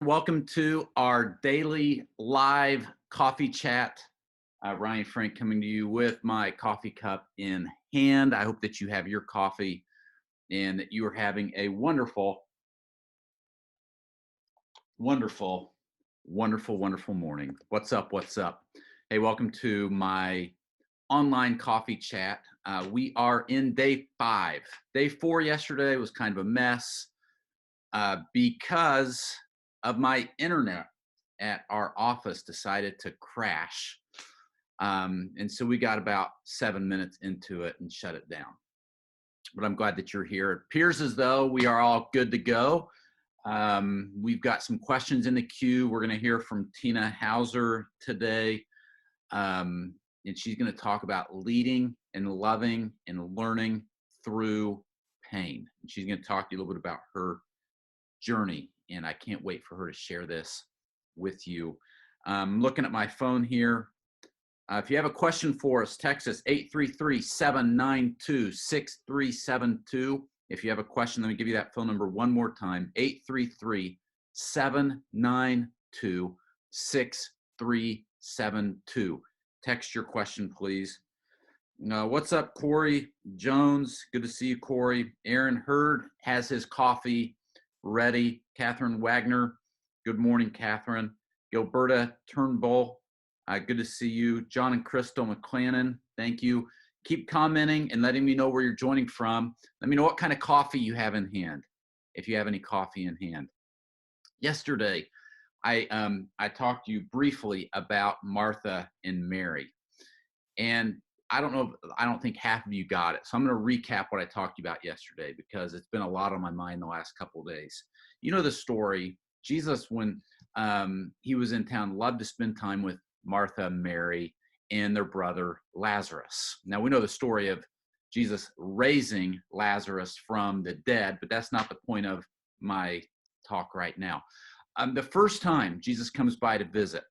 Welcome to our daily live coffee chat. Ryan Frank coming to you with my coffee cup in hand. I hope that you have your coffee and that you are having a wonderful, wonderful, wonderful morning. What's up? What's up? Hey, welcome to my online coffee chat. We are in day 5. Day 4 yesterday was kind of a mess because of my internet at our office decided to crash. And so we got about 7 minutes into it and shut it down. But I'm glad that you're here. It appears as though we are all good to go. We've got some questions in the queue. We're going to hear from Tina Hauser today. And she's going to talk about leading and loving and learning through pain. And she's going to talk to you a little bit about her journey, and I can't wait for her to share this with you. I'm looking at my phone here. If you have a question for us, text us 833-792-6372. If you have a question, let me give you that phone number one more time, 833-792-6372. Text your question, please. What's up, Corey Jones? Good to see you, Corey. Aaron Hurd has his coffee ready. Catherine Wagner, good morning, Catherine. Gilberta Turnbull, good to see you. John and Crystal McClannon, thank you. Keep commenting and letting me know where you're joining from. Let me know what kind of coffee you have in hand, if you have any coffee in hand. Yesterday, I talked to you briefly about Martha and Mary. And I don't think half of you got it. So I'm going to recap what I talked to you about yesterday because it's been a lot on my mind the last couple of days. You know the story. Jesus, when he was in town, loved to spend time with Martha, Mary, and their brother Lazarus. Now we know the story of Jesus raising Lazarus from the dead, but that's not the point of my talk right now. The first time Jesus comes by to visit,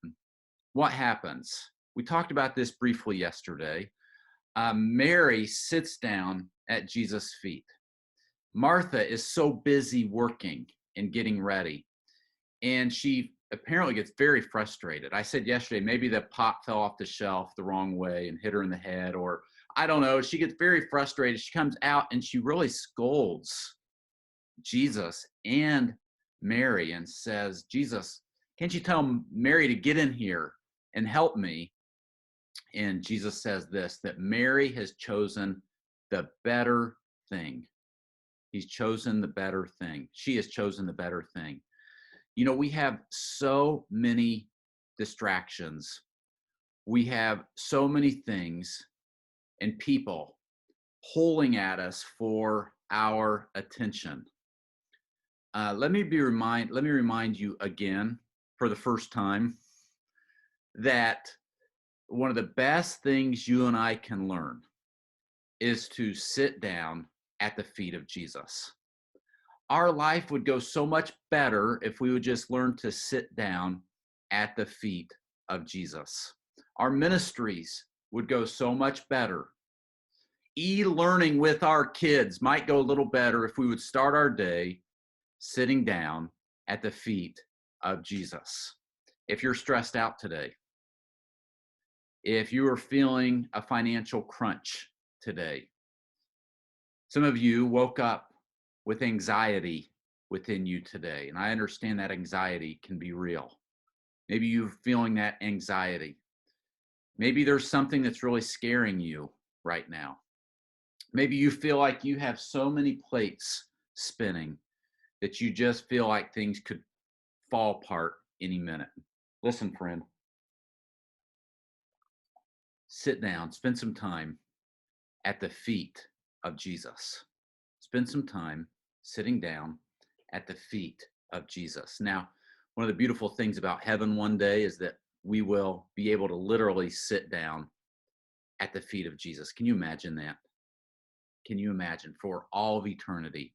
what happens? We talked about this briefly yesterday. Mary sits down at Jesus' feet. Martha is so busy working and getting ready, and she apparently gets very frustrated. I said yesterday, maybe the pot fell off the shelf the wrong way and hit her in the head, or I don't know. She gets very frustrated. She comes out and she really scolds Jesus and Mary and says, Jesus, can't you tell Mary to get in here and help me? And Jesus says this, that Mary has chosen the better thing. He's chosen the better thing. She has chosen the better thing. You know, we have so many distractions. We have so many things and people pulling at us for our attention. Let me remind you again for the first time that one of the best things you and I can learn is to sit down at the feet of Jesus. Our life would go so much better if we would just learn to sit down at the feet of Jesus. Our ministries would go so much better. E-learning with our kids might go a little better if we would start our day sitting down at the feet of Jesus. If you're stressed out today, if you are feeling a financial crunch today, some of you woke up with anxiety within you today, and I understand that anxiety can be real. Maybe you're feeling that anxiety. Maybe there's something that's really scaring you right now. Maybe you feel like you have so many plates spinning that you just feel like things could fall apart any minute. Listen, friend. Sit down, spend some time at the feet of Jesus. Spend some time sitting down at the feet of Jesus. Now, one of the beautiful things about heaven one day is that we will be able to literally sit down at the feet of Jesus. Can you imagine that? Can you imagine for all of eternity?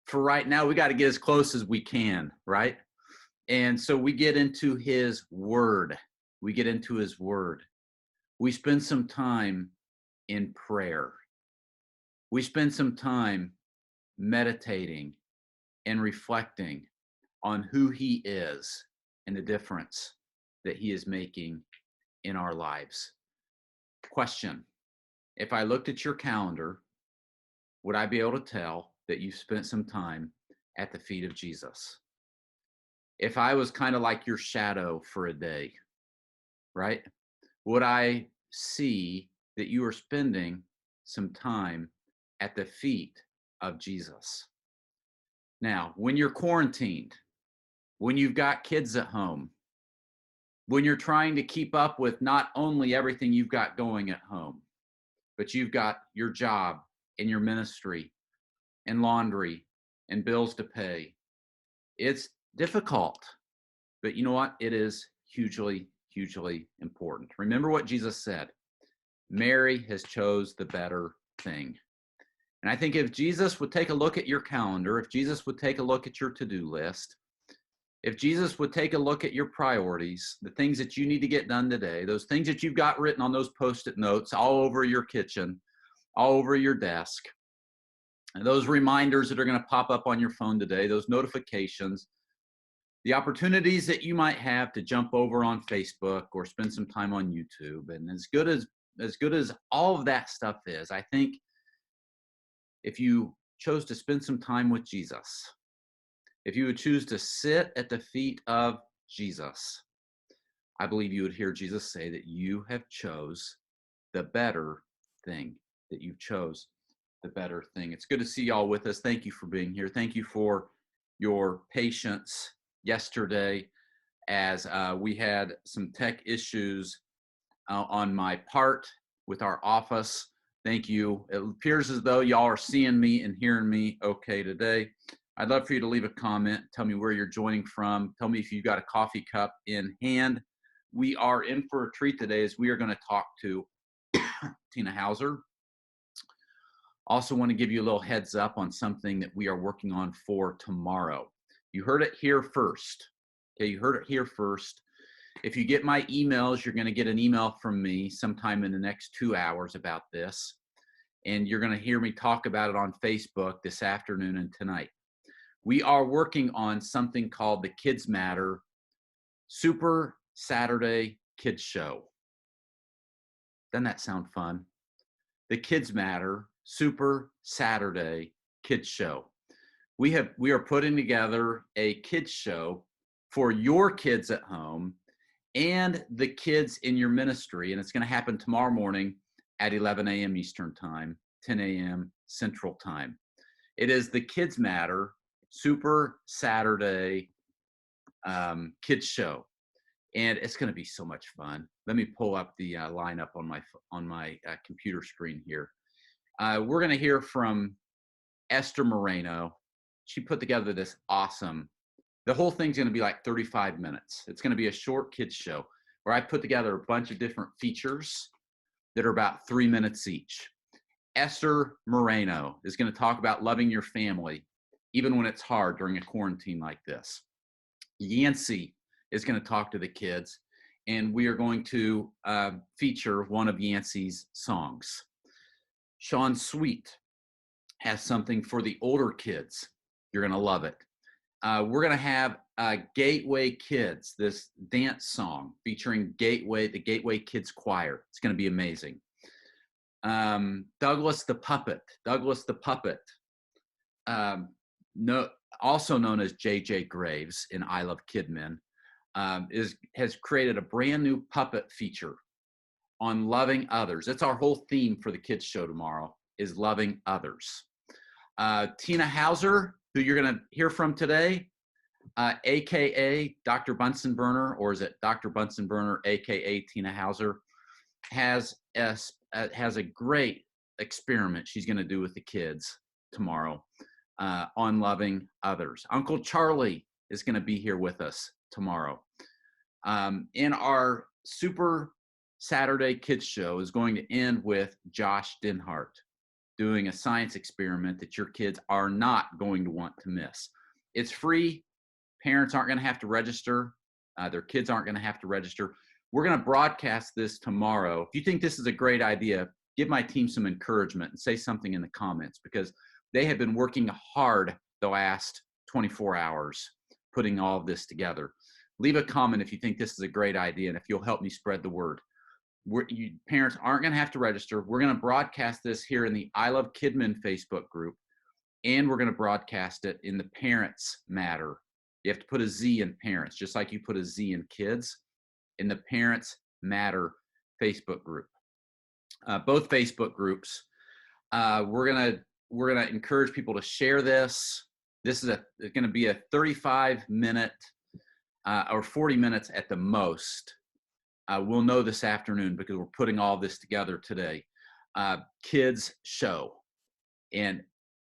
For right now, we got to get as close as we can, right? And so we get into his word. We get into his word. We spend some time in prayer. We spend some time meditating and reflecting on who he is and the difference that he is making in our lives. Question: if I looked at your calendar, would I be able to tell that you spent some time at the feet of Jesus? If I was kind of like your shadow for a day, right? Would I see that you are spending some time at the feet of Jesus? Now, when you're quarantined, when you've got kids at home, when you're trying to keep up with not only everything you've got going at home, but you've got your job and your ministry and laundry and bills to pay, it's difficult. But you know what? It is hugely, hugely important. Remember what Jesus said: Mary has chose the better thing. And I think if Jesus would take a look at your calendar, if Jesus would take a look at your to-do list, if Jesus would take a look at your priorities, the things that you need to get done today, those things that you've got written on those Post-it notes all over your kitchen, all over your desk, and those reminders that are going to pop up on your phone today, those notifications, the opportunities that you might have to jump over on Facebook or spend some time on YouTube. And as good as all of that stuff is, I think if you chose to spend some time with Jesus, if you would choose to sit at the feet of Jesus, I believe you would hear Jesus say that you have chose the better thing, that you chose the better thing. It's good to see y'all with us. Thank you for being here. Thank you for your patience yesterday as we had some tech issues on my part with our office. Thank you. It appears as though y'all are seeing me and hearing me okay today. I'd love for you to leave a comment. Tell me where you're joining from. Tell me if you've got a coffee cup in hand. We are in for a treat today as we are going to talk to Tina Hauser. Also want to give you a little heads up on something that we are working on for tomorrow. You heard it here first. Okay, you heard it here first. If you get my emails, you're going to get an email from me sometime in the next 2 hours about this. And you're going to hear me talk about it on Facebook this afternoon and tonight. We are working on something called the Kids Matter Super Saturday Kids Show. Doesn't that sound fun? The Kids Matter Super Saturday Kids Show. We are putting together a kids show for your kids at home and the kids in your ministry. And it's going to happen tomorrow morning at 11 a.m. Eastern Time, 10 a.m. Central Time. It is the Kids Matter Super Saturday Kids Show. And it's going to be so much fun. Let me pull up the lineup on my computer screen here. We're going to hear from Esther Moreno. She put together this awesome, the whole thing's going to be like 35 minutes. It's going to be a short kids show where I put together a bunch of different features that are about 3 minutes each. Esther Moreno is going to talk about loving your family, even when it's hard during a quarantine like this. Yancey is going to talk to the kids, and we are going to feature one of Yancey's songs. Sean Sweet has something for the older kids. You're going to love it. We're going to have Gateway Kids, this dance song featuring the Gateway Kids Choir. It's going to be amazing. Douglas the Puppet, also known as JJ Graves in I Love Kidmin, has created a brand new puppet feature on loving others. That's our whole theme for the kids show tomorrow, is loving others. Tina Hauser, who you're going to hear from today, AKA Dr. Bunsen Burner, or is it Dr. Bunsen Burner, AKA Tina Hauser, has a great experiment she's going to do with the kids tomorrow on loving others. Uncle Charlie is going to be here with us tomorrow. In our Super Saturday Kids Show is going to end with Josh Denhart doing a science experiment that your kids are not going to want to miss. It's free. Parents aren't going to have to register. Their kids aren't going to have to register. We're going to broadcast this tomorrow. If you think this is a great idea, give my team some encouragement and say something in the comments, because they have been working hard the last 24 hours putting all of this together. Leave a comment if you think this is a great idea and if you'll help me spread the word. Parents aren't going to have to register. We're going to broadcast this here in the I Love Kidmin Facebook group, and we're going to broadcast it in the Parents Matter. You have to put a Z in parents, just like you put a Z in kids, in the Parents Matter Facebook group. Both Facebook groups. We're gonna encourage people to share this. This is going to be a 35-minute or 40 minutes at the most. We'll know this afternoon because we're putting all this together today. Kids show, and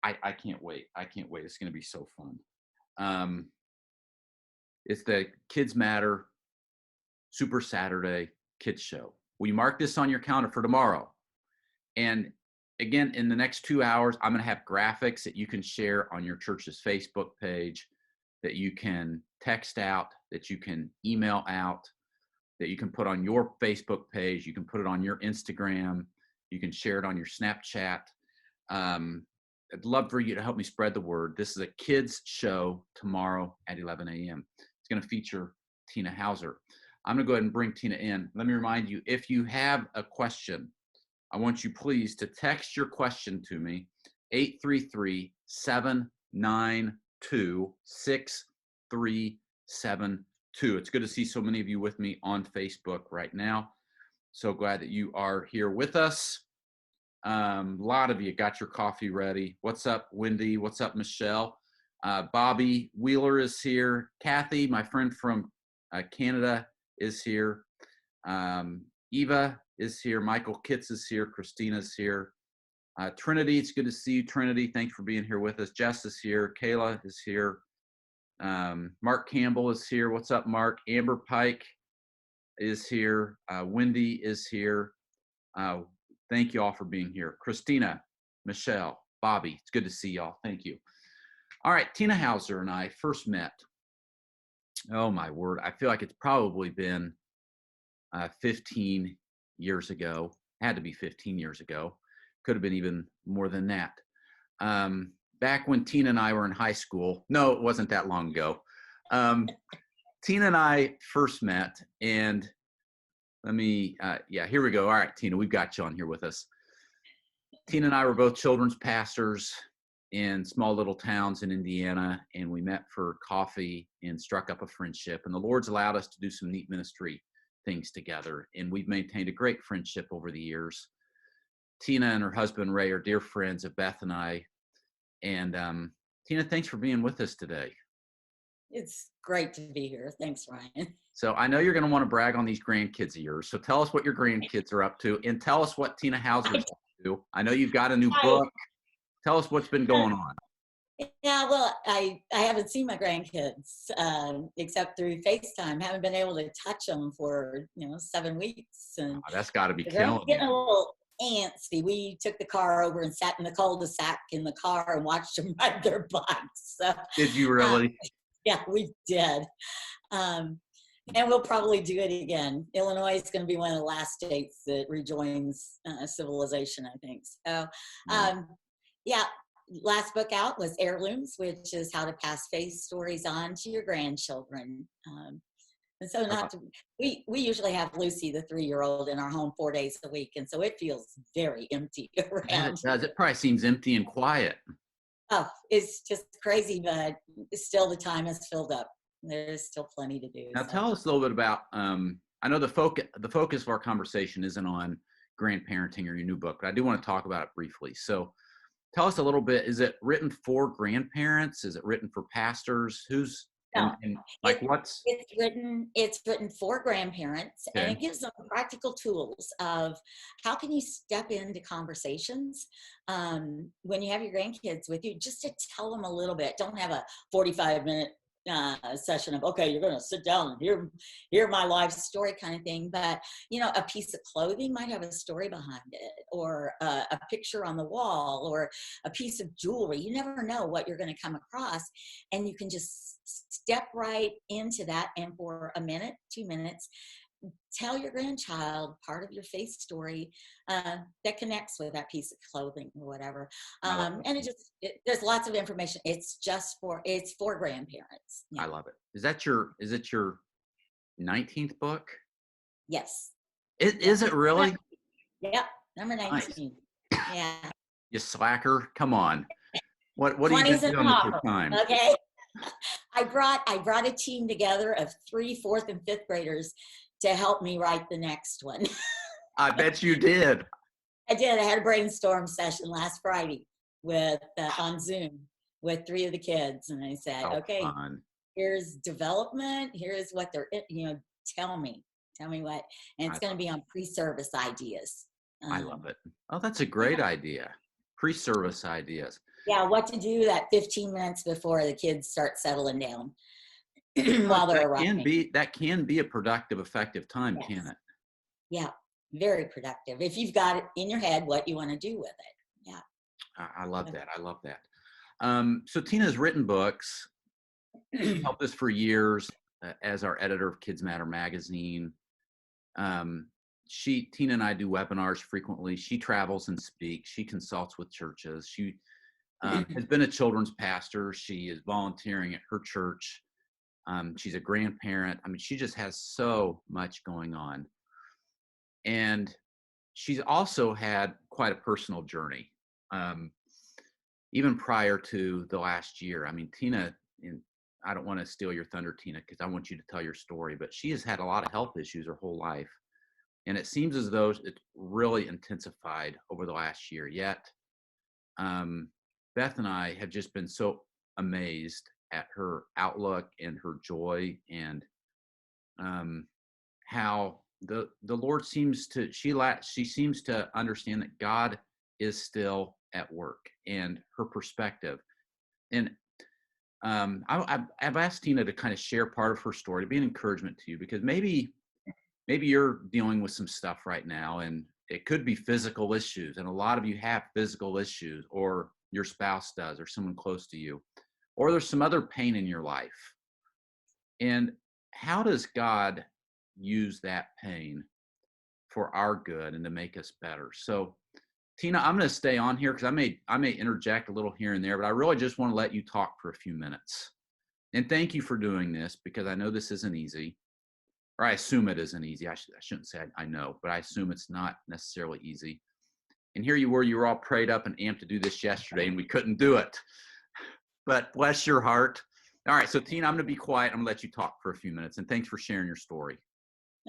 I can't wait. I can't wait. It's going to be so fun. It's the Kids Matter Super Saturday Kids Show. Will you mark this on your calendar for tomorrow? And again, in the next 2 hours, I'm going to have graphics that you can share on your church's Facebook page, that you can text out, that you can email out, that you can put on your Facebook page. You can put it on your Instagram. You can share it on your Snapchat. I'd love for you to help me spread the word. This is a kids show tomorrow at 11 a.m. It's going to feature Tina Hauser. I'm going to go ahead and bring Tina in. Let me remind you, if you have a question, I want you please to text your question to me, 833-792-6372. It's good to see so many of you with me on Facebook right now. So glad that you are here with us. A lot of you got your coffee ready. What's up, Wendy? What's up, Michelle? Bobby Wheeler is here. Kathy, my friend from Canada, is here. Eva is here. Michael Kitts is here. Christina's here. Trinity, it's good to see you, Trinity. Thanks for being here with us. Jess is here. Kayla is here. Mark Campbell is here. What's up, Mark? Amber Pike is here. Wendy is here. Thank you all for being here. Christina, Michelle, Bobby, it's good to see y'all. Thank you. All right, Tina Hauser and I first met. Oh, my word. I feel like it's probably been 15 years ago. Had to be 15 years ago. Could have been even more than that. Back when Tina and I were in high school. No, it wasn't that long ago. Tina and I first met, and let me, here we go. All right, Tina, we've got you on here with us. Tina and I were both children's pastors in small little towns in Indiana, and we met for coffee and struck up a friendship. And the Lord's allowed us to do some neat ministry things together, and we've maintained a great friendship over the years. Tina and her husband, Ray, are dear friends of Beth and I. And Tina, thanks for being with us today. It's great to be here. Thanks, Ryan. So I know you're going to want to brag on these grandkids of yours. So tell us what your grandkids are up to, and tell us what Tina Hauser's up to. I know you've got a new book. Tell us what's been going on. Yeah, well, I haven't seen my grandkids except through FaceTime. Haven't been able to touch them for 7 weeks, and that's got to be they're killing getting you. a little antsy. We took the car over and sat in the cul-de-sac in the car and watched them ride their bikes. So, did you really? Yeah, we did. And we'll probably do it again. Illinois is going to be one of the last states that rejoins civilization, I think. So, last book out was Heirlooms, which is how to pass faith stories on to your grandchildren. And so we usually have Lucy, the 3-year-old, in our home 4 days a week. And so it feels very empty around. It does. It probably seems empty and quiet. Oh, it's just crazy, but still the time is filled up. There's still plenty to do. Now tell us a little bit about, I know the focus of our conversation isn't on grandparenting or your new book, but I do want to talk about it briefly. So tell us a little bit, is it written for grandparents? Is it written for pastors? Who's, no, what's? It's written for grandparents, Okay. And it gives them practical tools of how can you step into conversations when you have your grandkids with you, just to tell them a little bit. Don't have a 45-minute session of, okay, you're going to sit down and hear my life story kind of thing. But, a piece of clothing might have a story behind it, or a picture on the wall, or a piece of jewelry. You never know what you're going to come across. And you can just step right into that. And for a minute, 2 minutes, tell your grandchild part of your faith story that connects with that piece of clothing or whatever. I love it. And there's lots of information. It's for grandparents. I Yeah. love it. Is it your 19th book? Yes. Is it really? Yep. Number Nice. 19. Yeah. You slacker. Come on. What are you going 20s to and do on with up. your time? Okay. I brought a team together of 3, 4th, and 5th graders to help me write the next one. I bet you did. I did. I had a brainstorm session last Friday with on Zoom with 3 of the kids, and I said, Oh, "Okay, fun. here's development. Here's what they're, tell me what." And it's going to be on pre-service ideas. I love it. Oh, that's a great idea. Pre-service ideas. Yeah, what to do that 15 minutes before the kids start settling down while they're arriving. That can be a productive, effective time, Yes. can it? Yeah, very productive. If you've got it in your head what you want to do with it. Yeah. I love that. I love that. So Tina's written books. She helped us for years as our editor of Kids Matter magazine. Tina and I do webinars frequently. She travels and speaks. She consults with churches. She has been a children's pastor. She is volunteering at her church. She's a grandparent. I mean, she just has so much going on. And she's also had quite a personal journey. Even prior to the last year. I mean, Tina, I don't want to steal your thunder, Tina, because I want you to tell your story, but she has had a lot of health issues her whole life. And it seems as though it's really intensified over the last year. Yet, Beth and I have just been so amazed at her outlook and her joy, and how the Lord seems to, she seems to understand that God is still at work, and her perspective. And I've asked Tina to kind of share part of her story to be an encouragement to you, because maybe you're dealing with some stuff right now, and it could be physical issues. And a lot of you have physical issues, or your spouse does, or someone close to you, or there's some other pain in your life. And how does God use that pain for our good and to make us better? So Tina, I'm going to stay on here because I may interject a little here and there, but I really just want to let you talk for a few minutes. And thank you for doing this, because I know this isn't easy, or I assume it isn't easy. I shouldn't say I know, but I assume it's not necessarily easy. And here you were all prayed up and amped to do this yesterday, and we couldn't do it. But bless your heart. All right, so Tina, I'm going to be quiet. I'm going to let you talk for a few minutes, and thanks for sharing your story.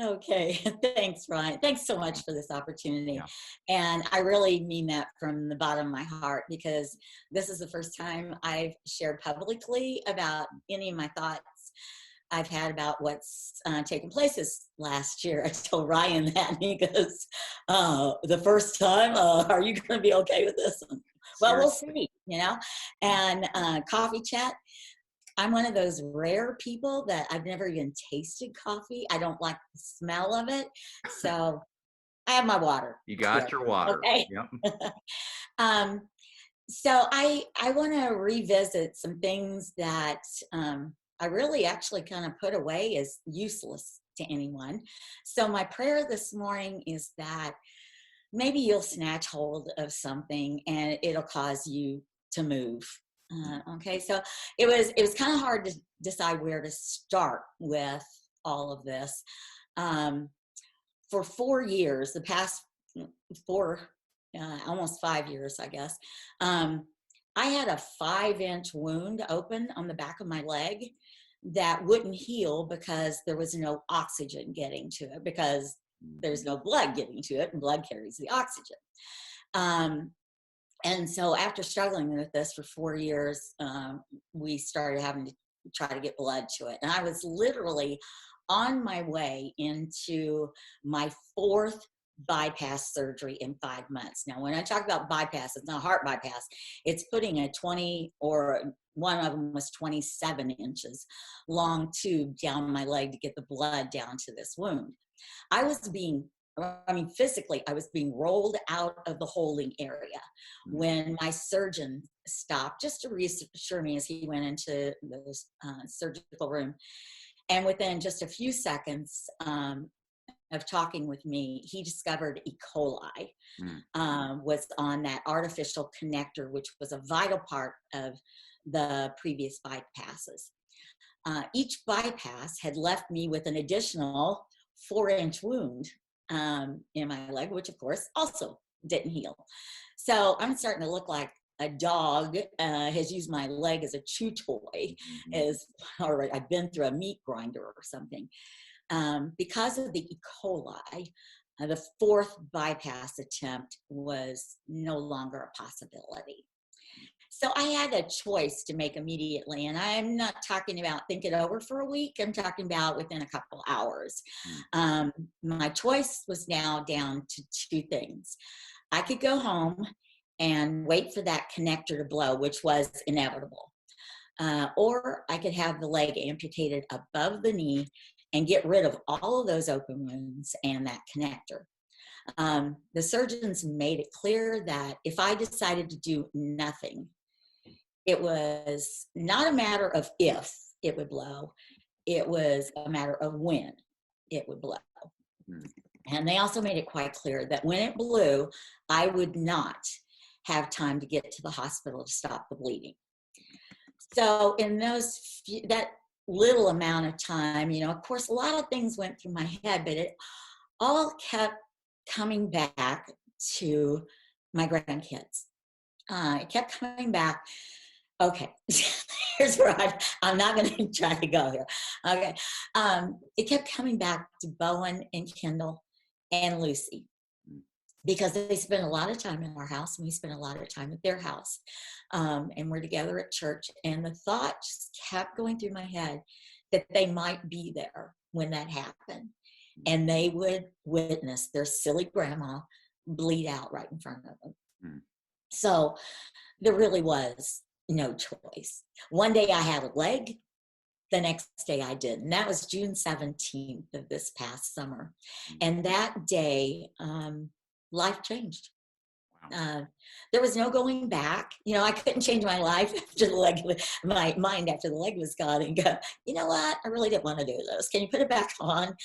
Okay. Thanks, Ryan. Thanks so much for this opportunity. Yeah. And I really mean that from the bottom of my heart, because this is the first time I've shared publicly about any of my thoughts I've had about what's taken place this last year. I told Ryan that, and he goes, the first time, are you going to be okay with this? Well, we'll see, And coffee chat. I'm one of those rare people that I've never even tasted coffee. I don't like the smell of it. So I have my water. You got your water. Okay. Yep. So I want to revisit some things that I really actually kind of put away as useless to anyone. So my prayer this morning is that maybe you'll snatch hold of something and it'll cause you to move. Okay, so it was kind of hard to decide where to start with all of this. For 4 years, the past 4, almost 5 years, I guess, I had a 5-inch wound open on the back of my leg that wouldn't heal because there was no oxygen getting to it, because there's no blood getting to it, and blood carries the oxygen. And so after struggling with this for 4 years, we started having to try to get blood to it. And I was literally on my way into my 4th bypass surgery in 5 months. Now, when I talk about bypass, it's not heart bypass. It's putting a 20, or one of them was 27 inches long tube down my leg to get the blood down to this wound. Physically, I was being rolled out of the holding area when my surgeon stopped just to reassure me as he went into the surgical room. And within just a few seconds, of talking with me, he discovered E. coli Mm. was on that artificial connector, which was a vital part of the previous bypasses. Each bypass had left me with an additional 4-inch wound in my leg, which of course also didn't heal. So I'm starting to look like a dog has used my leg as a chew toy, or I've been through a meat grinder or something. Because of the E. coli, the 4th bypass attempt was no longer a possibility. So I had a choice to make immediately, and I'm not talking about think it over for a week. I'm talking about within a couple hours. My choice was now down to 2 things. I could go home and wait for that connector to blow, which was inevitable. Or I could have the leg amputated above the knee and get rid of all of those open wounds and that connector. The surgeons made it clear that if I decided to do nothing, it was not a matter of if it would blow, it was a matter of when it would blow. And they also made it quite clear that when it blew, I would not have time to get to the hospital to stop the bleeding. So in that little amount of time, of course, a lot of things went through my head, but it all kept coming back to my grandkids. It kept coming back. Okay, here's where I'm not going to try to go here. Okay, it kept coming back to Bowen and Kendall and Lucy, because they spent a lot of time in our house and we spent a lot of time at their house, and we're together at church. And the thought just kept going through my head that they might be there when that happened, and they would witness their silly grandma bleed out right in front of them. So there really was no choice. One day I had a leg, the next day I didn't. And that was June 17th of this past summer. And that day, life changed. There was no going back. I couldn't change my life after the leg, my mind after the leg was gone, and go, you know what? I really didn't want to do this. Can you put it back on?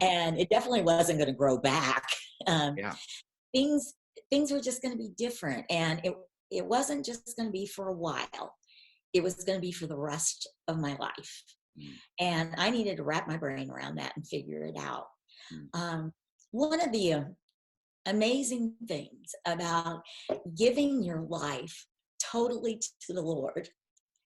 And it definitely wasn't going to grow back. Things were just going to be different. And it wasn't just going to be for a while. It was going to be for the rest of my life. And I needed to wrap my brain around that and figure it out. One of the amazing things about giving your life totally to the Lord,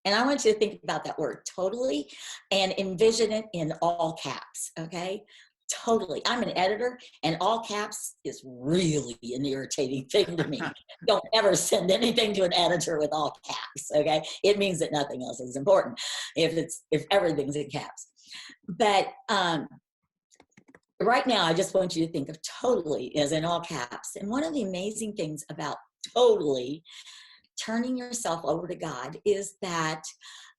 and I want you to think about that word totally and envision it in all caps, okay? Totally. I'm an editor, and all caps is really an irritating thing to me. Don't ever send anything to an editor with all caps, okay? It means that nothing else is important if everything's in caps. But right now, I just want you to think of totally as in all caps. And one of the amazing things about totally turning yourself over to God is that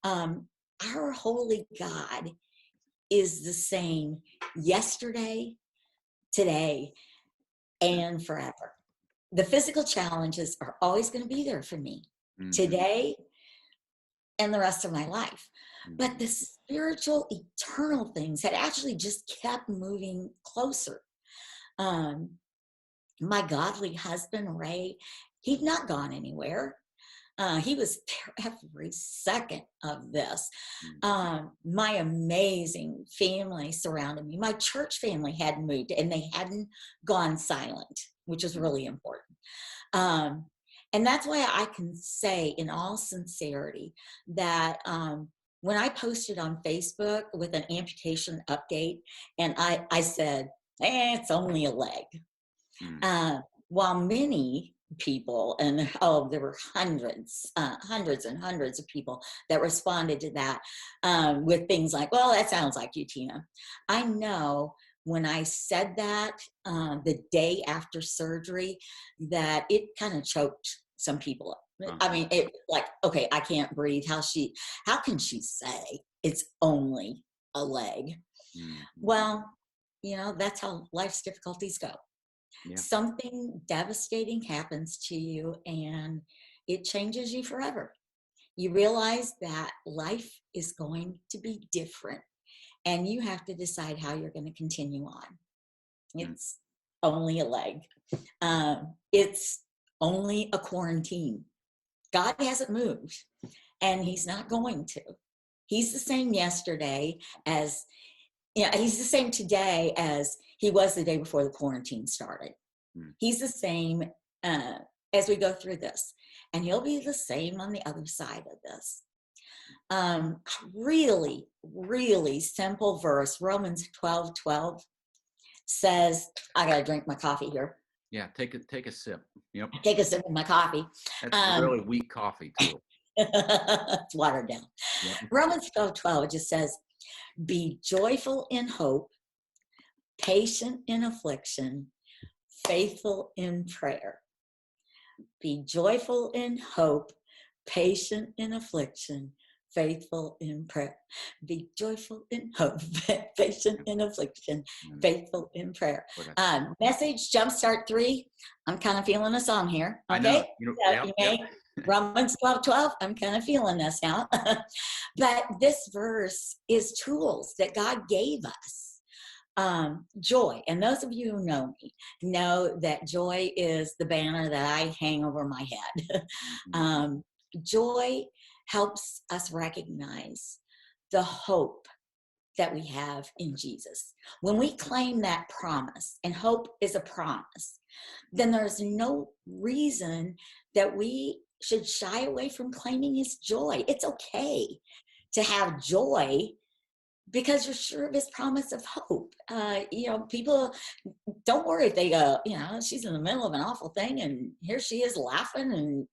our holy God is the same yesterday, today, and forever. The physical challenges are always going to be there for me today and the rest of my life. But the spiritual, eternal things had actually just kept moving closer. My godly husband, Ray, he'd not gone anywhere. He was there every second of this. My amazing family surrounded me. My church family hadn't moved, and they hadn't gone silent, which is really important. And that's why I can say in all sincerity that when I posted on Facebook with an amputation update, and I said, it's only a leg. While many people, and there were hundreds and hundreds of people that responded to that with things like, well, that sounds like you, Tina. I know when I said that the day after surgery, that it kind of choked some people up. I mean, it like, okay, I can't breathe. How can she say it's only a leg? Well, that's how life's difficulties go. Something devastating happens to you and it changes you forever. You realize that life is going to be different and you have to decide how you're going to continue on. It's only a leg. It's only a quarantine. God hasn't moved, and he's not going to. He's the same yesterday as, he's the same today as he was the day before the quarantine started. He's the same as we go through this, and he'll be the same on the other side of this. Really, really simple verse, Romans 12:12 says, I gotta drink my coffee here. Yeah, take a sip. Yep. Take a sip of my coffee. That's really weak coffee too. It's watered down. Yep. Romans 12:12 just says, be joyful in hope, patient in affliction, faithful in prayer. Be joyful in hope, patient in affliction, faithful in prayer. Be joyful in hope, patient in affliction, faithful in prayer. Message Jumpstart 3. I'm kind of feeling us on here. Okay. Romans 12:12. I'm kind of feeling this now. But this verse is tools that God gave us. Joy, and those of you who know me know that joy is the banner that I hang over my head. Joy helps us recognize the hope that we have in Jesus. When we claim that promise, and hope is a promise, then there's no reason that we should shy away from claiming his joy. It's okay to have joy because you're sure of his promise of hope. People, don't worry if they go, she's in the middle of an awful thing and here she is laughing and,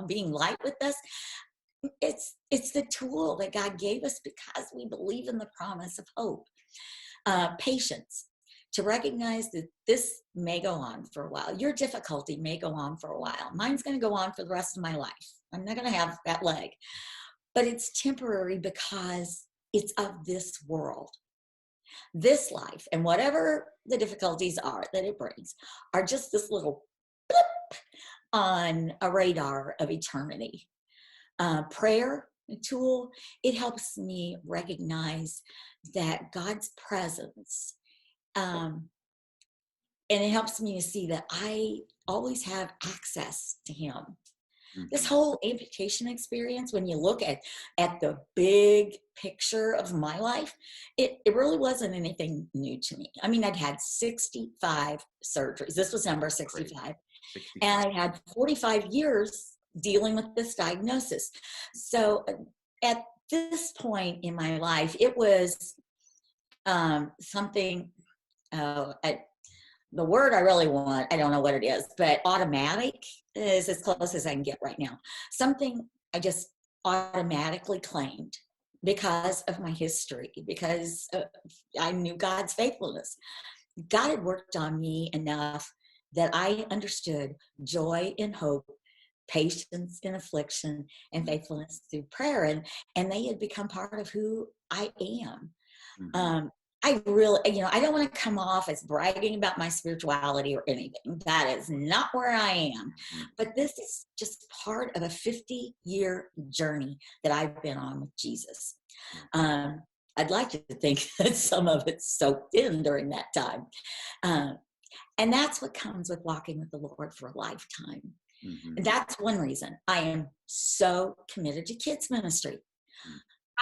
being light with us. It's the tool that God gave us because we believe in the promise of hope. Patience, to recognize that this may go on for a while. Your difficulty may go on for a while. Mine's going to go on for the rest of my life. I'm not going to have that leg. But it's temporary because it's of this world. This life and whatever the difficulties are that it brings are just this little blip on a radar of eternity. Prayer tool, it helps me recognize that God's presence, and it helps me to see that I always have access to him. This whole amputation experience, when you look at the big picture of my life, it really wasn't anything new to me. I mean, I'd had 65 surgeries. This was number 65. And I had 45 years dealing with this diagnosis. So at this point in my life, it was something, the word I really want, I don't know what it is, but automatic is as close as I can get right now. Something I just automatically claimed because of my history, because I knew God's faithfulness. God had worked on me enough that I understood joy in hope, patience in affliction, and faithfulness through prayer. And they had become part of who I am. I really, I don't want to come off as bragging about my spirituality or anything. That is not where I am. But this is just part of a 50-year journey that I've been on with Jesus. I'd like to think that some of it's soaked in during that time. And that's what comes with walking with the Lord for a lifetime. And that's one reason I am so committed to kids ministry.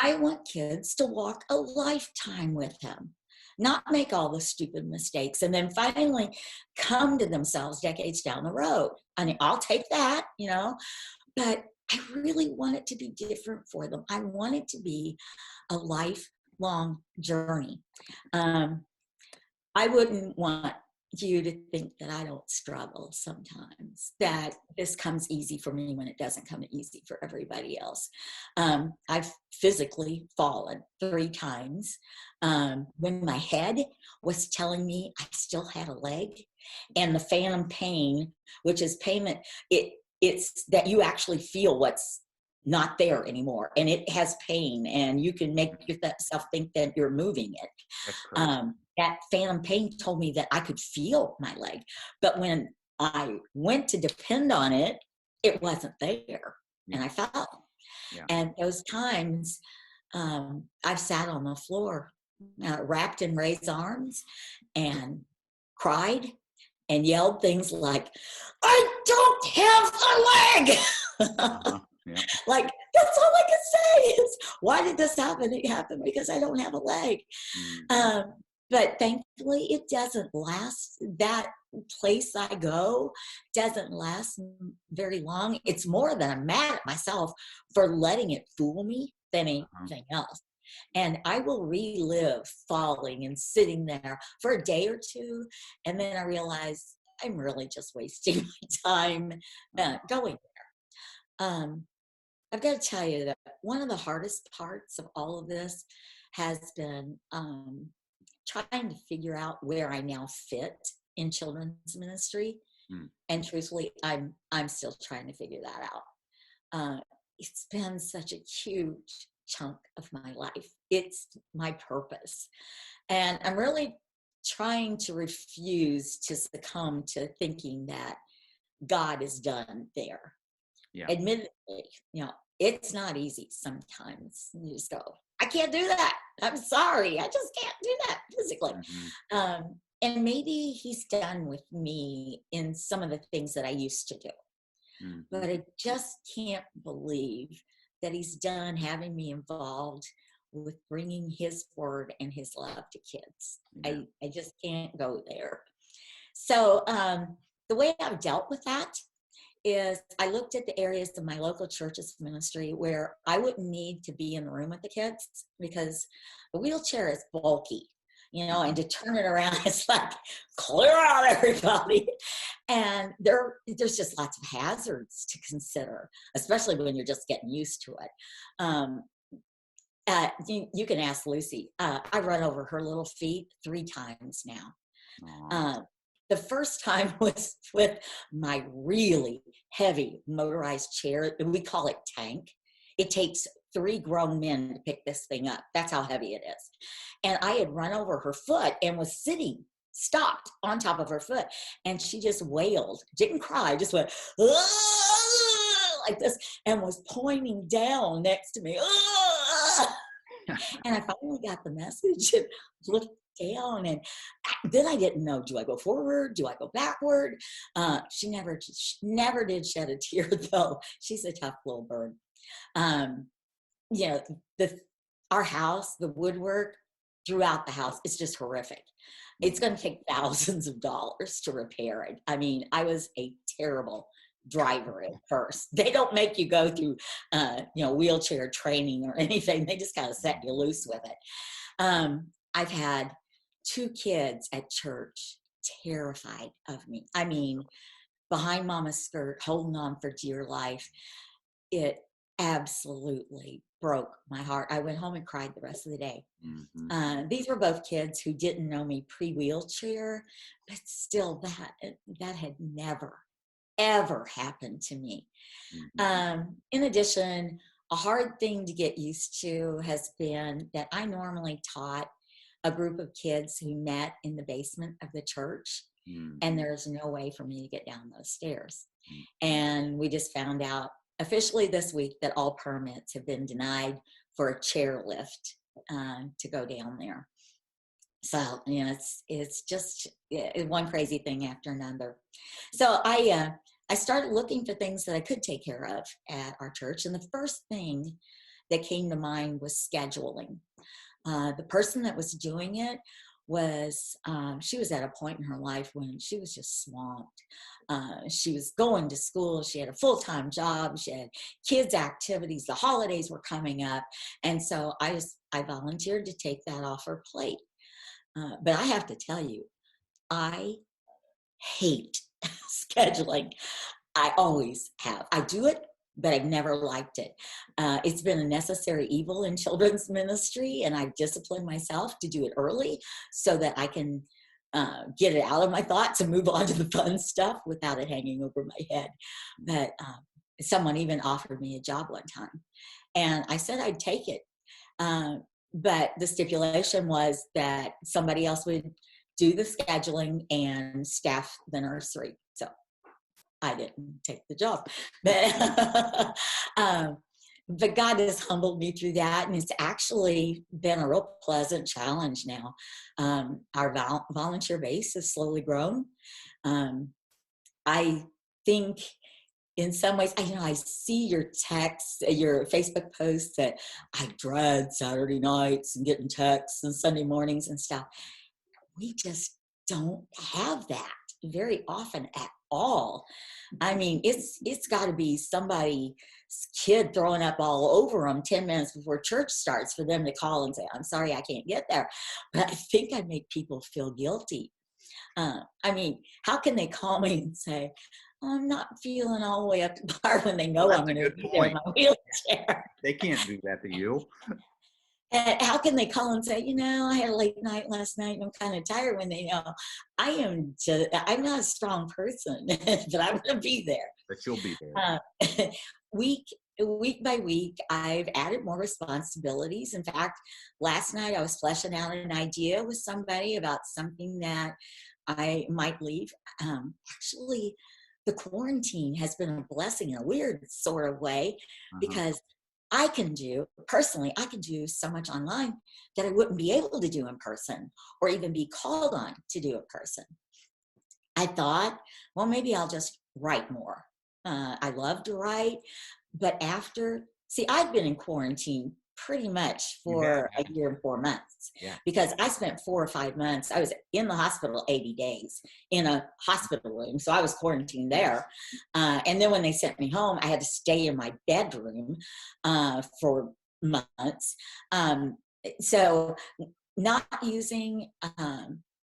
I want kids to walk a lifetime with him, not make all the stupid mistakes and then finally come to themselves decades down the road. I mean, I'll take that, but I really want it to be different for them. I want it to be a lifelong journey. I wouldn't want you to think that I don't struggle sometimes, that this comes easy for me when it doesn't come easy for everybody else. I've physically fallen 3 times when my head was telling me I still had a leg, and the phantom pain, which is payment, it's that you actually feel what's not there anymore, and it has pain, and you can make yourself think that you're moving it. That phantom pain told me that I could feel my leg, but when I went to depend on it, it wasn't there, and I fell. And those times I've sat on the floor wrapped in Ray's arms and cried and yelled things like, "I don't have a leg." Yeah. Like, that's all I can say is, why did this happen? It happened because I don't have a leg. Mhm. Um, but thankfully, it doesn't last. That place I go doesn't last very long. It's more that I'm mad at myself for letting it fool me than Uh-huh. anything else. And I will relive falling and sitting there for a day or two. And then I realize I'm really just wasting my time Uh-huh. going. Um, I've got to tell you that one of the hardest parts of all of this has been trying to figure out where I now fit in children's ministry. Mm. And truthfully, I'm still trying to figure that out. It's been such a huge chunk of my life. It's my purpose. And I'm really trying to refuse to succumb to thinking that God is done there. Yeah. Admittedly, it's not easy sometimes. You just go, I can't do that. I'm sorry. I just can't do that physically. Mhm. And maybe he's done with me in some of the things that I used to do. But Mhm. I just can't believe that he's done having me involved with bringing his word and his love to kids. Yeah. I just can't go there. So the way I've dealt with that is I looked at the areas of my local church's ministry where I wouldn't need to be in the room with the kids because the wheelchair is bulky, and Mhm. to turn it around, it's like, clear out everybody. And there's just lots of hazards to consider, especially when you're just getting used to it. Um, you can ask Lucy. I run over her little feet 3 times now. Aw. Uh, the first time was with my really heavy motorized chair. We call it tank. It takes 3 grown men to pick this thing up. That's how heavy it is. And I had run over her foot and was sitting stopped on top of her foot. And she just wailed, didn't cry, just went, "Ah!" like this, and was pointing down next to me. "Ah!" And I finally got the message and looked down, and then I didn't know, do I go forward? Do I go backward? She never did shed a tear, though. She's a tough little bird. Um, you know, the our house, the woodwork throughout the house is just horrific. It's Mhm. going to take thousands of dollars to repair it. I mean, I was a terrible driver at first. They don't make you go through, wheelchair training or anything. They just kind of set you loose with it. I've had 2 kids at church terrified of me. I mean, behind mama's skirt, holding on for dear life. It absolutely broke my heart. I went home and cried the rest of the day. Mhm. These were both kids who didn't know me pre-wheelchair, but still that had never, ever happened to me. Mhm. In addition, a hard thing to get used to has been that I normally taught a group of kids who met in the basement of the church, and Mhm. there's no way for me to get down those stairs. Mhm. And we just found out officially this week that all permits have been denied for a chairlift to go down there. So it's just one crazy thing after another. So I started looking for things that I could take care of at our church, and the first thing that came to mind was scheduling. The person that was doing it was she was at a point in her life when she was just swamped. She was going to school, she had a full-time job, she had kids activities, the holidays were coming up, and so I volunteered to take that off her plate. But I have to tell you, I hate scheduling. I always have. I do it, but I've never liked it. It's been a necessary evil in children's ministry, and I've disciplined myself to do it early so that I can get it out of my thoughts and move on to the fun stuff without it hanging over my head. But someone even offered me a job one time, and I said I'd take it. Um, but the stipulation was that somebody else would do the scheduling and staff the nursery. So I didn't take the job. But, um, but God has humbled me through that, and it's actually been a real pleasant challenge now. Our volunteer base has slowly grown. I think in some ways, I see your texts, your Facebook posts that I dread Saturday nights and getting texts and Sunday mornings and stuff. We just don't have that very often at all. I mean, it's got to be somebody's kid throwing up all over them 10 minutes before church starts for them to call and say, I'm sorry, I can't get there. But I think I make people feel guilty. I mean, how can they call me and say, I'm not feeling all the way up to par when they know Well, I'm that's a going to good be there in point. my wheelchair? They can't do that to you. And how can they call and say, I had a late night last night and I'm kind of tired, when they know I'm not a strong person, but I'm going to be there. But you'll be there. Week by week, I've added more responsibilities. In fact, last night I was fleshing out an idea with somebody about something that I might leave. Actually, the quarantine has been a blessing in a weird sort of way, because I can do so much online that I wouldn't be able to do in person, or even be called on to do in person. I thought, well, maybe I'll just write more. I love to write, but I've been in quarantine pretty much for a year and 4 months, because I spent 4 or 5 months. I was in the hospital 80 days in a hospital room, so I was quarantined there. And then when they sent me home, I had to stay in my bedroom for months. So not using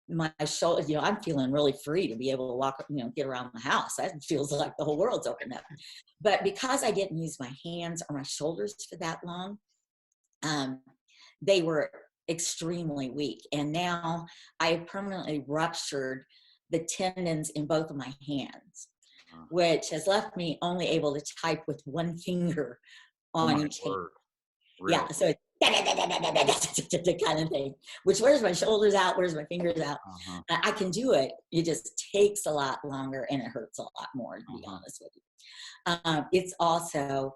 my shoulder, I'm feeling really free to be able to walk, get around the house. That feels like the whole world's opened up. But because I didn't use my hands or my shoulders for that long, they were extremely weak. And now I have permanently ruptured the tendons in both of my hands, which has left me only able to type with one finger on each hand. Really? Yeah, so it's the kind of thing, which wears my shoulders out, wears my fingers out. I can do it. It just takes a lot longer and it hurts a lot more, to be honest with you. It's also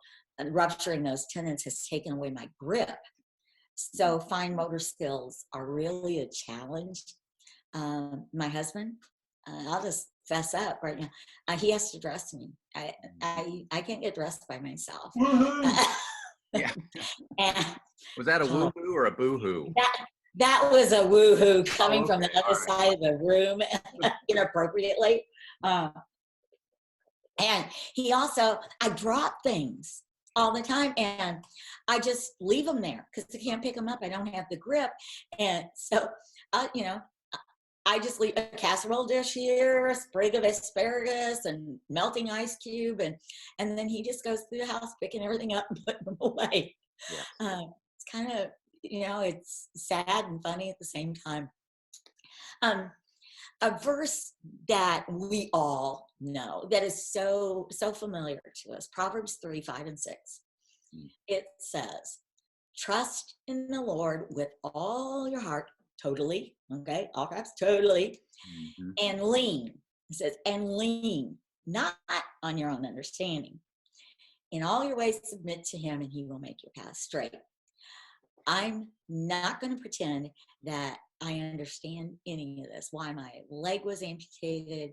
rupturing those tendons has taken away my grip. So fine motor skills are really a challenge. My husband, I'll just fess up right now. He has to dress me. I can't get dressed by myself. Yeah. And, was that a woo-hoo or a boo-hoo? That was a woo-hoo coming from the other side of the room inappropriately. And he also, I drop things all the time and I just leave them there because I can't pick them up. I don't have the grip. And so, I just leave a casserole dish here, a sprig of asparagus and melting ice cube. And then he just goes through the house picking everything up and putting them away. Yeah. It's kind of, it's sad and funny at the same time. A verse that we all know that is so familiar to us, Proverbs 3, 5, and 6. It says, trust in the Lord with all your heart, totally, okay, all caps, totally, and lean. It says, and lean, not on your own understanding. In all your ways submit to him and he will make your path straight. I'm not going to pretend that I understand any of this. Why my leg was amputated,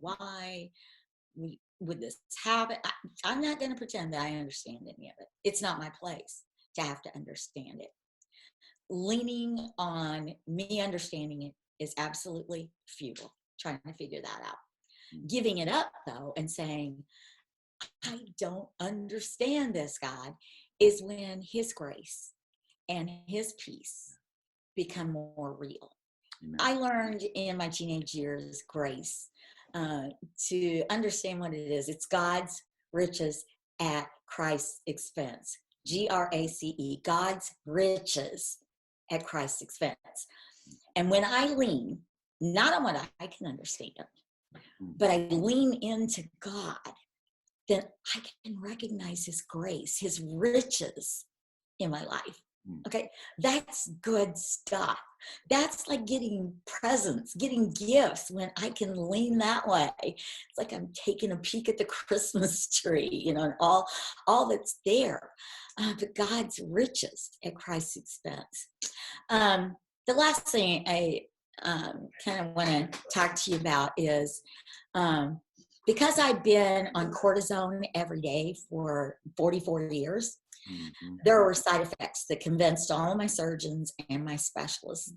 why would this happen? I'm not going to pretend that I understand any of it. It's not my place to have to understand it. Leaning on me understanding it is absolutely futile, trying to figure that out. Giving it up, though, and saying, I don't understand this, God, is when his grace and his peace become more real. Amen. I learned in my teenage years, grace, to understand what it is. It's God's riches at Christ's expense. GRACE, God's riches at Christ's expense. And when I lean, not on what I can understand, but I lean into God, then I can recognize his grace, his riches in my life. Mm. Okay, that's good stuff. That's like getting presents, getting gifts when I can lean that way. It's like I'm taking a peek at the Christmas tree, and all that's there. But God's riches at Christ's expense. Um, the last thing I kind of want to talk to you about is um, because I've been on cortisone every day for 44 years, Mhm. there were side effects that convinced all of my surgeons and my specialists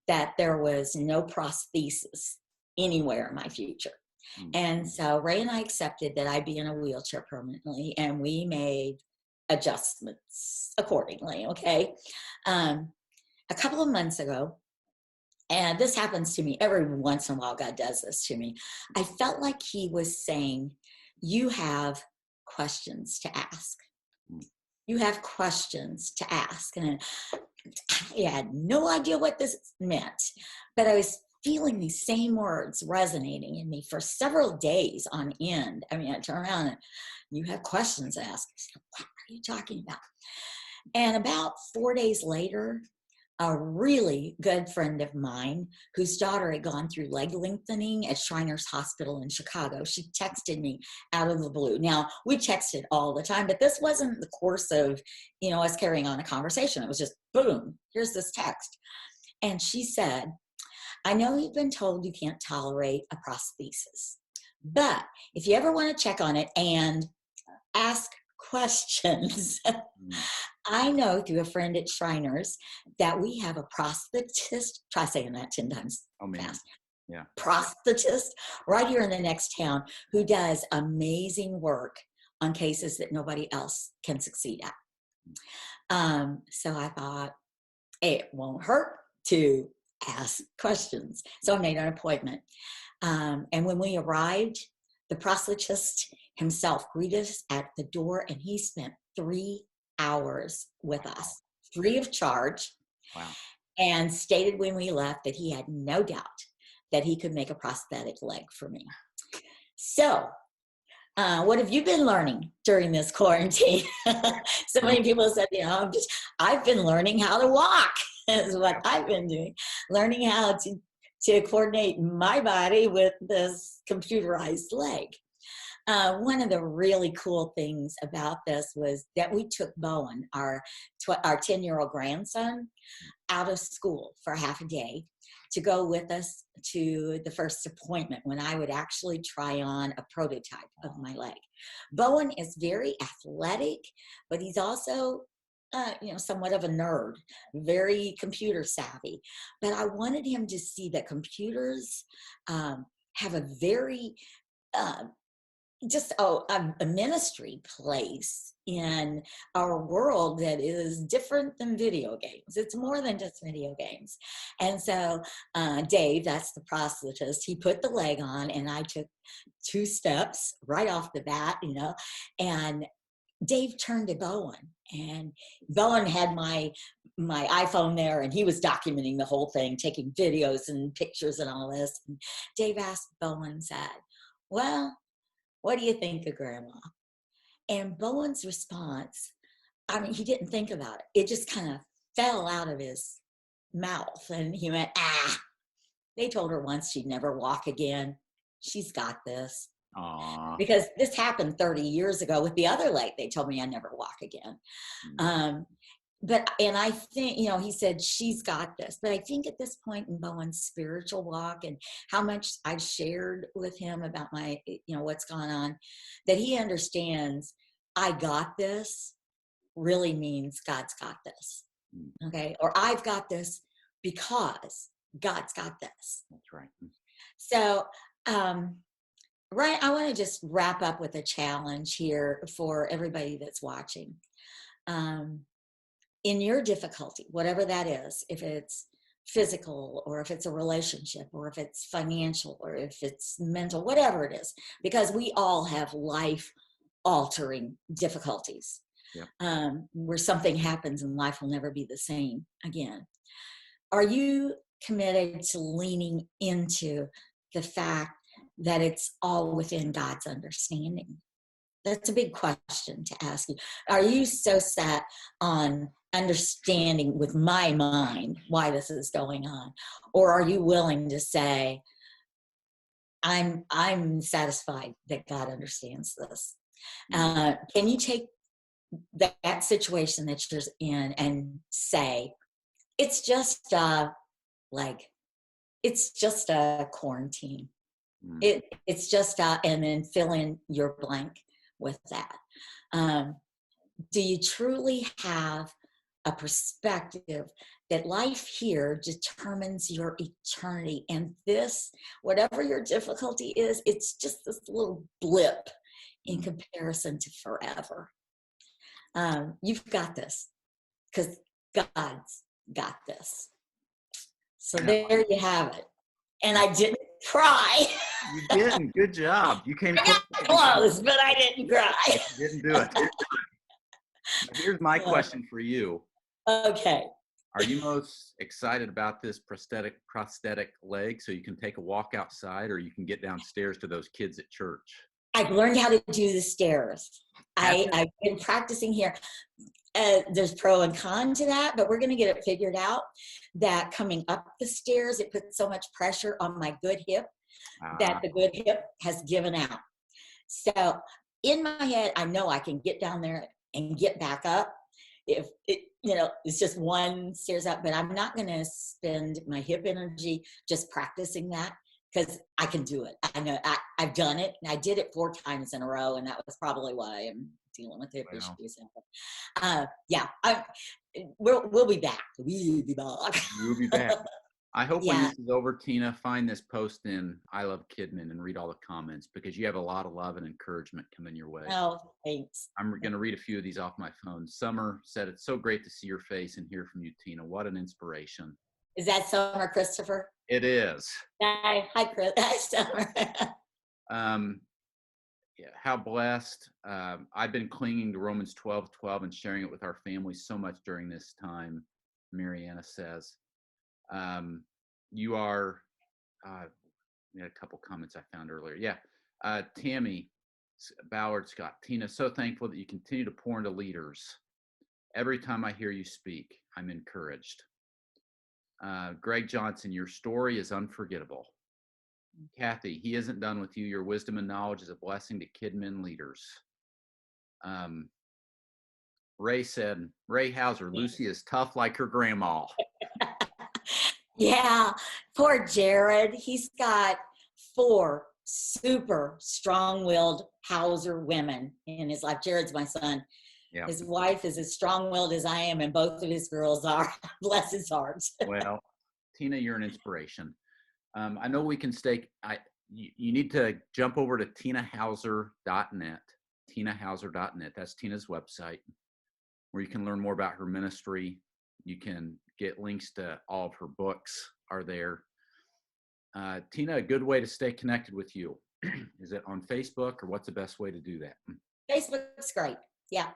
that there was no prosthesis anywhere in my future. Mm. And so Ray and I accepted that I'd be in a wheelchair permanently, and we made adjustments accordingly. Okay. Um, a couple of months ago, and this happens to me every once in a while, God does this to me. I felt like He was saying, you have questions to ask. Mm. You have questions to ask. And I had no idea what this meant, but I was feeling these same words resonating in me for several days on end. I mean, I turn around and you have questions to ask. I said, what are you talking about? And about 4 days later, a really good friend of mine whose daughter had gone through leg lengthening at Shriners Hospital in Chicago. She texted me out of the blue. Now, we texted all the time, but this wasn't the course of, us carrying on a conversation. It was just boom, here's this text. And she said, I know you've been told you can't tolerate a prosthesis, but if you ever want to check on it and ask questions, Mm. I know through a friend at Shriners that we have a prosthetist, try saying that 10 times Oh man. fast, Yeah. prosthetist right here in the next town who does amazing work on cases that nobody else can succeed at. So I thought it won't hurt to ask questions. So I made an appointment. And when we arrived, the prosthetist himself greeted us at the door, and he spent 3 hours with us, free of charge, Wow. and stated when we left that he had no doubt that he could make a prosthetic leg for me. So, what have you been learning during this quarantine? So many people said, I've been learning how to walk. Is what I've been doing, learning how to coordinate my body with this computerized leg. One of the really cool things about this was that we took Bowen, our 10-year-old grandson, out of school for half a day to go with us to the first appointment when I would actually try on a prototype of my leg. Bowen is very athletic, but he's also somewhat of a nerd, very computer savvy. But I wanted him to see that computers have a very a ministry place in our world that is different than video games. It's more than just video games. And so Dave, that's the prosthetist, he put the leg on, and I took 2 steps right off the bat, and Dave turned to Bowen, and Bowen had my iPhone there, and he was documenting the whole thing, taking videos and pictures and all this. And Dave asked Bowen, said, well, what do you think of Grandma? And Bowen's response, I mean, he didn't think about it. It just kind of fell out of his mouth. And he went, they told her once she'd never walk again. She's got this. Aww. Because this happened 30 years ago with the other leg. They told me I'd never walk again. And I think, he said, she's got this. But I think at this point in Bowen's spiritual walk and how much I've shared with him about my, what's gone on, that he understands I got this really means God's got this. Okay. Or I've got this because God's got this. That's right. So, right, I want to just wrap up with a challenge here for everybody that's watching. In your difficulty, whatever that is, if it's physical or if it's a relationship or if it's financial or if it's mental, whatever it is, because we all have life-altering difficulties. Yep. Where something happens and life will never be the same again. Are you committed to leaning into the fact that it's all within God's understanding? That's a big question to ask you. Are you so set on understanding with my mind why this is going on? Or are you willing to say, I'm satisfied that God understands this? Can you take that situation that you're in and say, it's just like, it's just a quarantine. Mm. It's just and then fill in your blank with that. Do you truly have a perspective that life here determines your eternity? And this, whatever your difficulty is, it's just this little blip in comparison to forever. You've got this because God's got this. So there you have it. And I didn't cry. You didn't. Good job. You came I got close, but I didn't cry. You didn't do it. Here's my question for you. Okay. Are you most excited about this prosthetic leg so you can take a walk outside, or you can get downstairs to those kids at church? I've learned how to do the stairs. I've been practicing here. There's pro and con to that, but we're going to get it figured out. That coming up the stairs, it puts so much pressure on my good hip that the good hip has given out. So in my head, I know I can get down there and get back up. If it, it's just one stairs up, but I'm not going to spend my hip energy just practicing that because I can do it. I know I've done it, and I did it 4 times in a row, and that was probably why I'm dealing with hip issues. Yeah, we'll be back. We'll be back. You'll be back. I hope when Yeah. this is over, Tina, find this post in I Love Kidmin and read all the comments, because you have a lot of love and encouragement coming your way. Oh, thanks. I'm going to read a few of these off my phone. Summer said, "It's so great to see your face and hear from you, Tina. What an inspiration." Is that Summer Christopher? It is. Hi, Chris. Hi, Summer. Yeah, how blessed. I've been clinging to Romans 12:12 and sharing it with our family so much during this time, Mariana says. You are, we had a couple comments I found earlier. Yeah. Tammy Ballard Scott, Tina, so thankful that you continue to pour into leaders. Every time I hear you speak, I'm encouraged. Greg Johnson, your story is unforgettable. Kathy, he isn't done with you. Your wisdom and knowledge is a blessing to Kidmin leaders. Ray said, Ray Hauser, Lucy is tough like her grandma. Yeah, poor Jared. He's got 4 super strong-willed Hauser women in his life. Jared's my son. Yeah. His wife is as strong-willed as I am, and both of his girls are. Bless his heart. Well, Tina, you're an inspiration. I know we can stay. You need to jump over to tinahauser.net. tinahauser.net. That's Tina's website, where you can learn more about her ministry. You can get links to all of her books are there. Tina, a good way to stay connected with you, is it on Facebook, or what's the best way to do that? Facebook's great. Yeah.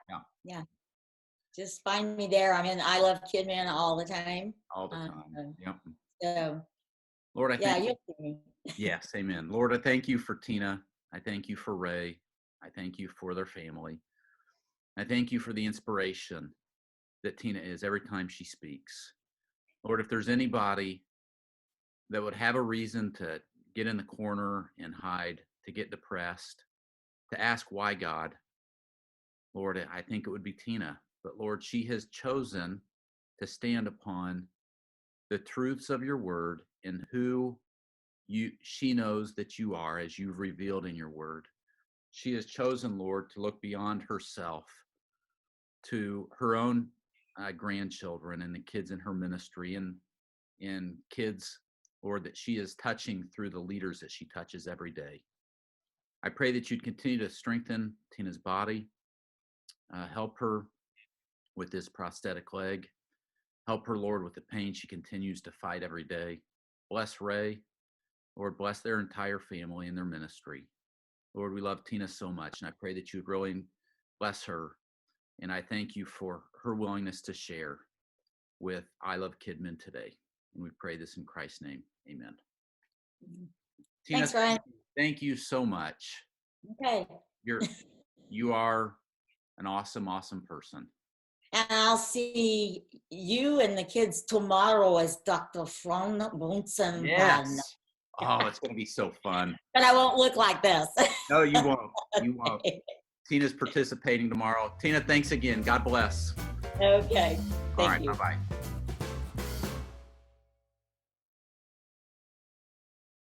Just find me there. I'm in I Love Kidmin all the time. All the time. Yep. So, Lord, I thank you. you. Yes, amen. Lord, I thank you for Tina. I thank you for Ray. I thank you for their family. I thank you for the inspiration that Tina is every time she speaks. Lord, if there's anybody that would have a reason to get in the corner and hide, to get depressed, to ask why God, Lord, I think it would be Tina. But Lord, she has chosen to stand upon the truths of your word and who she knows that you are, as you've revealed in your word. She has chosen, Lord, to look beyond herself to her own grandchildren and the kids in her ministry and kids, Lord, that she is touching through the leaders that she touches every day. I pray that you'd continue to strengthen Tina's body, help her with this prosthetic leg, help her, Lord, with the pain she continues to fight every day. Bless Ray. Lord, bless their entire family and their ministry. Lord, we love Tina so much, and I pray that you would really bless her. And I thank you for her willingness to share with I Love Kidmin today. And we pray this in Christ's name. Amen. Thanks, Ryan. Thank you so much. Okay. You are an awesome, awesome person. And I'll see you and the kids tomorrow as Dr. Fron Bunsenbrand. Yes. Oh, it's going to be so fun. But I won't look like this. No, you won't. You won't. Tina's participating tomorrow. Tina, thanks again. God bless. Okay. All Thank right. you. Bye-bye.